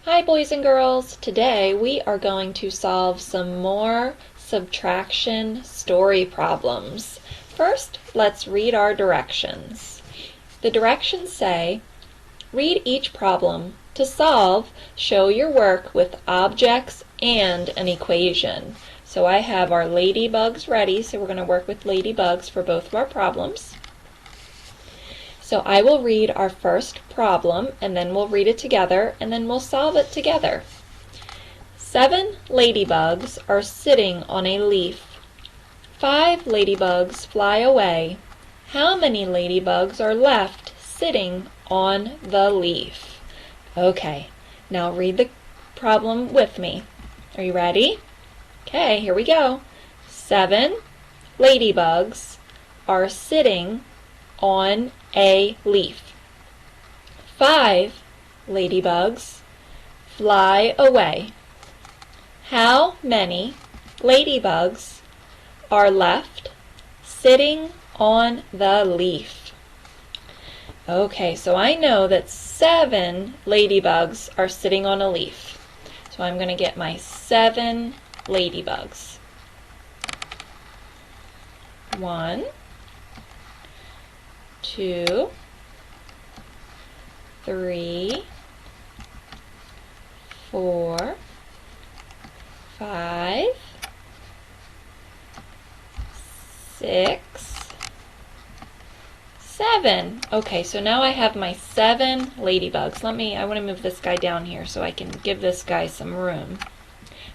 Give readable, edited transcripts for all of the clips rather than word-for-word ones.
Hi boys and girls! Today we are going to solve some more subtraction story problems. First, let's read our directions. The directions say, read each problem. To solve, show your work with objects and an equation. So I have our ladybugs ready, so we're going to work with ladybugs for both of our problems. So I will read our first problem, and then we'll read it together, and then we'll solve it together. 7 ladybugs are sitting on a leaf. 5 ladybugs fly away. How many ladybugs are left sitting on the leaf? Okay, now read the problem with me. Are you ready? Okay, here we go. 7 ladybugs are sitting on a leaf. 5 ladybugs fly away. How many ladybugs are left sitting on the leaf? Okay, so I know that 7 ladybugs are sitting on a leaf. So I'm going to get my 7 ladybugs. 1, 2, 3, 4, 5, 6, 7. Okay, so now I have my 7 ladybugs. I want to move this guy down here so I can give this guy some room.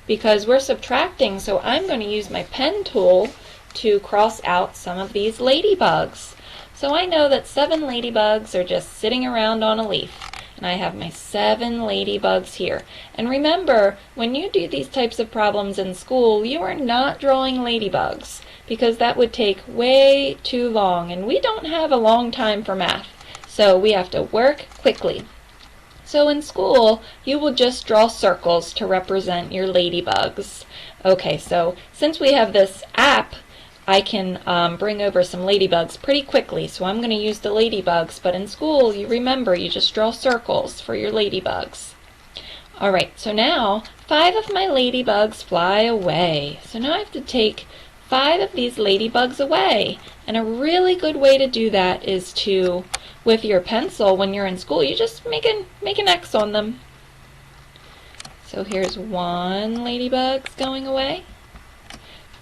Because we're subtracting, so I'm going to use my pen tool to cross out some of these ladybugs. So I know that 7 ladybugs are just sitting around on a leaf. And I have my 7 ladybugs here. And remember, when you do these types of problems in school, you are not drawing ladybugs, because that would take way too long, and we don't have a long time for math. So we have to work quickly. So in school, you will just draw circles to represent your ladybugs. Okay, so since we have this app, I can bring over some ladybugs pretty quickly, so I'm going to use the ladybugs, but in school, you remember, you just draw circles for your ladybugs. Alright, so now 5 of my ladybugs fly away. So now I have to take 5 of these ladybugs away. And a really good way to do that is to, with your pencil, when you're in school, you just make an X on them. So here's 1 ladybug going away.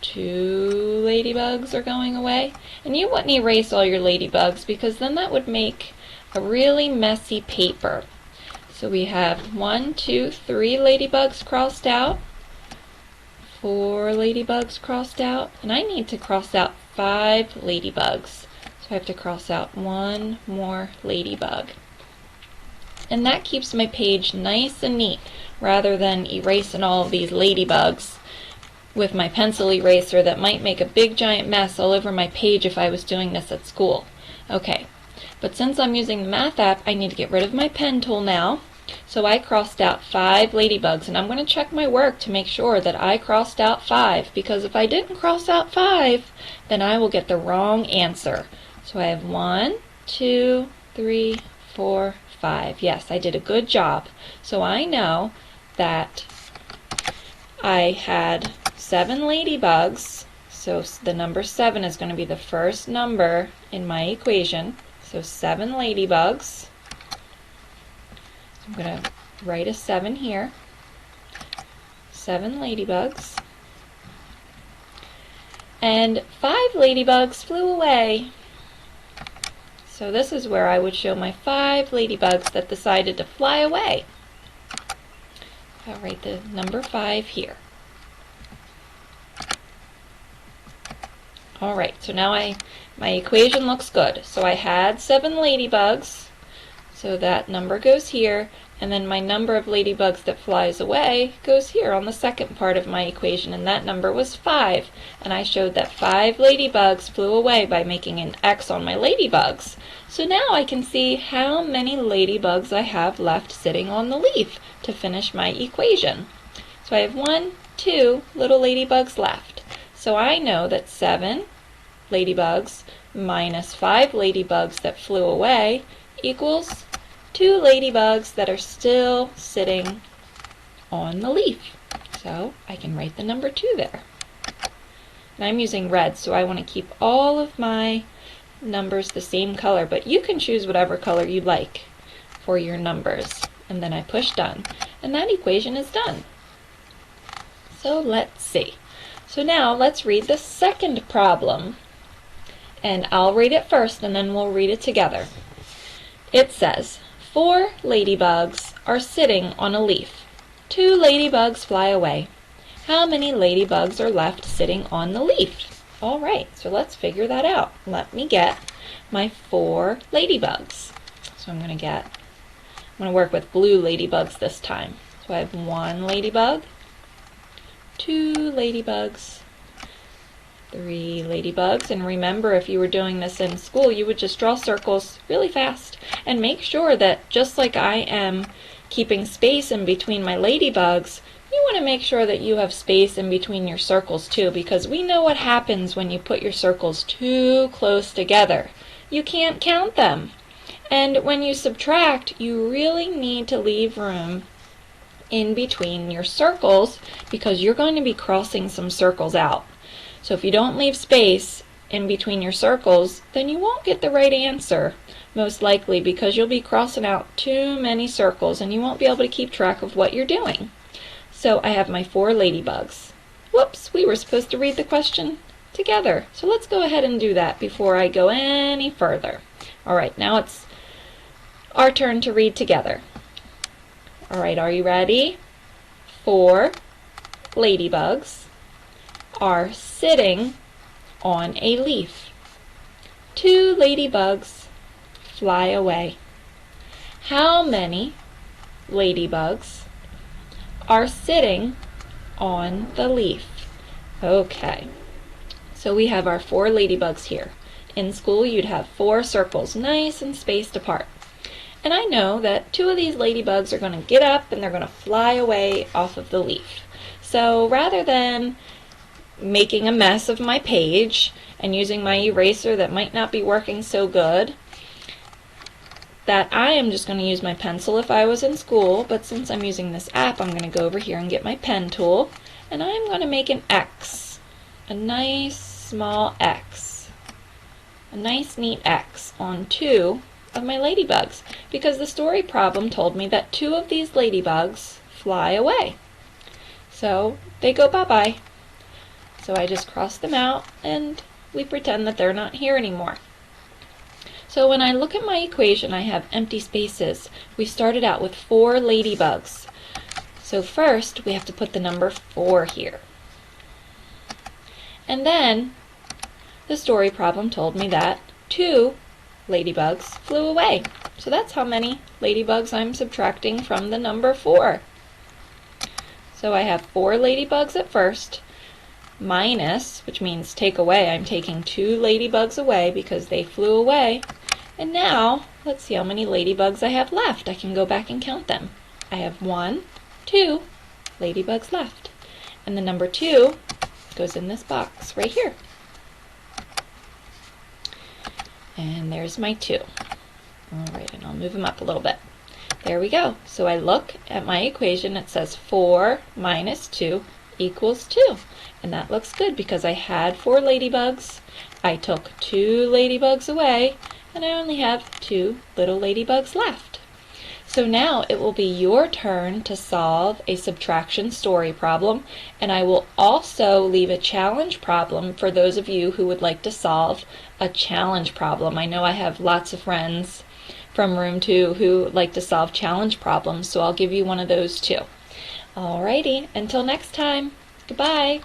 2 ladybugs are going away. And you wouldn't erase all your ladybugs, because then that would make a really messy paper. So we have 1, 2, 3 ladybugs crossed out, 4 ladybugs crossed out, and I need to cross out 5 ladybugs. So I have to cross out 1 more ladybug. And that keeps my page nice and neat, rather than erasing all of these ladybugs with my pencil eraser that might make a big giant mess all over my page if I was doing this at school. Okay, but since I'm using the math app, I need to get rid of my pen tool now. So I crossed out 5 ladybugs, and I'm going to check my work to make sure that I crossed out 5, because if I didn't cross out 5, then I will get the wrong answer. So I have 1, 2, 3, 4, 5. Yes, I did a good job. So I know that I had 7 ladybugs, so the number 7 is going to be the first number in my equation. So 7 ladybugs. I'm going to write a 7 here. 7 ladybugs. And 5 ladybugs flew away. So this is where I would show my 5 ladybugs that decided to fly away. I'll write the number 5 here. Alright, so now my equation looks good. So I had 7 ladybugs, so that number goes here, and then my number of ladybugs that flies away goes here on the second part of my equation, and that number was 5. And I showed that 5 ladybugs flew away by making an X on my ladybugs. So now I can see how many ladybugs I have left sitting on the leaf to finish my equation. So I have 1, 2 little ladybugs left. So I know that 7 ladybugs minus 5 ladybugs that flew away equals 2 ladybugs that are still sitting on the leaf. So I can write the number 2 there. And I'm using red, so I want to keep all of my numbers the same color, but you can choose whatever color you like for your numbers. And then I push done, and that equation is done. So let's see. So now let's read the second problem. And I'll read it first, and then we'll read it together. It says, 4 ladybugs are sitting on a leaf. 2 ladybugs fly away. How many ladybugs are left sitting on the leaf? All right, so let's figure that out. Let me get my 4 ladybugs. So I'm going to work with blue ladybugs this time. So I have 1 ladybug, 2 ladybugs, 3 ladybugs. And remember, if you were doing this in school, you would just draw circles really fast and make sure that just like I am keeping space in between my ladybugs, you want to make sure that you have space in between your circles too, because we know what happens when you put your circles too close together. You can't count them. And when you subtract, you really need to leave room in between your circles because you're going to be crossing some circles out. So if you don't leave space in between your circles, then you won't get the right answer, most likely, because you'll be crossing out too many circles and you won't be able to keep track of what you're doing. So I have my 4 ladybugs. Whoops, we were supposed to read the question together. So let's go ahead and do that before I go any further. All right, now it's our turn to read together. All right, are you ready? 4 ladybugs are sitting on a leaf. 2 ladybugs fly away. How many ladybugs are sitting on the leaf? Okay, so we have our 4 ladybugs here. In school, you'd have 4 circles, nice and spaced apart. And I know that 2 of these ladybugs are going to get up and they're going to fly away off of the leaf. So rather than making a mess of my page and using my eraser that might not be working so good, that I am just going to use my pencil if I was in school, but since I'm using this app, I'm going to go over here and get my pen tool, and I'm going to make an X, a nice small X, a nice neat X on 2 of my ladybugs, because the story problem told me that 2 of these ladybugs fly away. So they go bye-bye. So I just cross them out and we pretend that they're not here anymore. So when I look at my equation, I have empty spaces. We started out with 4 ladybugs. So first we have to put the number 4 here. And then the story problem told me that 2 ladybugs flew away. So that's how many ladybugs I'm subtracting from the number 4. So I have 4 ladybugs at first, minus, which means take away. I'm taking 2 ladybugs away because they flew away. And now, let's see how many ladybugs I have left. I can go back and count them. I have 1, 2 ladybugs left. And the number 2 goes in this box right here. And there's my 2. All right, and I'll move them up a little bit. There we go. So I look at my equation. It says 4 minus 2 equals 2. And that looks good because I had 4 ladybugs. I took 2 ladybugs away, and I only have 2 little ladybugs left. So now it will be your turn to solve a subtraction story problem, and I will also leave a challenge problem for those of you who would like to solve a challenge problem. I know I have lots of friends from room 2 who like to solve challenge problems, so I'll give you one of those too. Alrighty, until next time, goodbye.